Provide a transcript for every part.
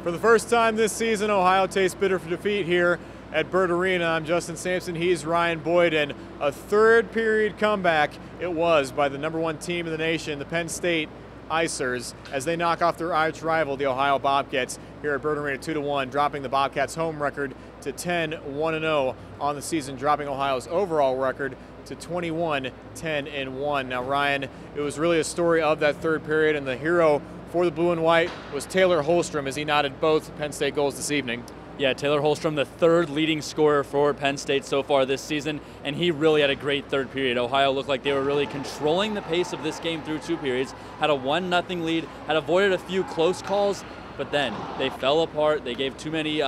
For the first time this season, Ohio tastes bitter for defeat here at Byrd Arena. I'm Justin Sampson, he's Ryan Boyd, and a third period comeback it was by the #1 team in the nation, the Penn State Icers, as they knock off their arch rival, the Ohio Bobcats, here at Byrd Arena 2-1, dropping the Bobcats' home record to 10-1-0 on the season, dropping Ohio's overall record to 21-10-1. Now, Ryan, it was really a story of that third period, and the hero for the blue and white was Taylor Holstrom, as he knotted both Penn State goals this evening. Yeah, Taylor Holstrom, the third leading scorer for Penn State so far this season, and he really had a great third period. Ohio looked like they were really controlling the pace of this game through two periods, had a 1-0 lead, had avoided a few close calls, but then they fell apart. They gave too many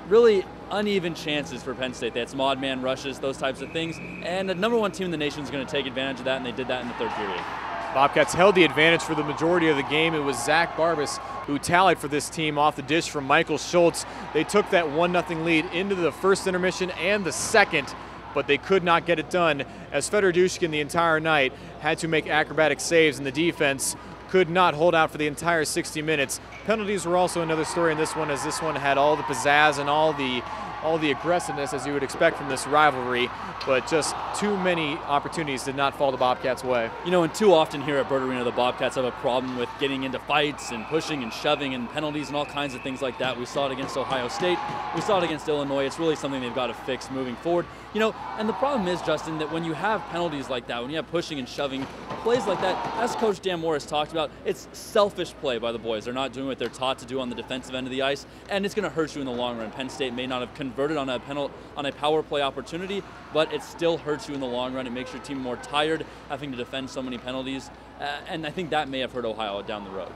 really uneven chances for Penn State. They had some odd man rushes, those types of things, and the #1 team in the nation is going to take advantage of that, and they did that in the third period. Bobcats held the advantage for the majority of the game. It was Zach Barbas who tallied for this team off the dish from Michael Schultz. They took that 1-0 lead into the first intermission and the second, but they could not get it done, as Fedor Dushkin the entire night had to make acrobatic saves, and the defense could not hold out for the entire 60 minutes. Penalties were also another story in this one, as this one had all the pizzazz and all the aggressiveness as you would expect from this rivalry, but just too many opportunities did not fall the Bobcats' way. You know, and too often here at Byrd Arena, the Bobcats have a problem with getting into fights and pushing and shoving and penalties and all kinds of things like that. We saw it against Ohio State. We saw it against Illinois. It's really something they've got to fix moving forward. You know, and the problem is, Justin, that when you have penalties like that, when you have pushing and shoving, plays like that, as Coach Dan Morris talked about, it's selfish play by the boys. They're not doing what they're taught to do on the defensive end of the ice, and it's going to hurt you in the long run. Penn State may not have converted on a power play opportunity, but it still hurts you in the long run. It makes your team more tired, having to defend so many penalties, and I think that may have hurt Ohio down the road.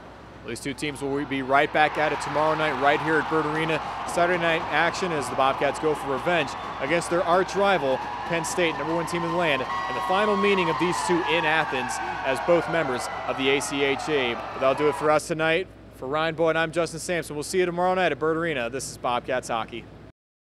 These two teams will be right back at it tomorrow night right here at Byrd Arena. Saturday night action as the Bobcats go for revenge against their arch rival, Penn State, #1 team in the land, and the final meeting of these two in Athens as both members of the ACHA. But that'll do it for us tonight. For Ryan Boyd, I'm Justin Sampson. We'll see you tomorrow night at Byrd Arena. This is Bobcats Hockey.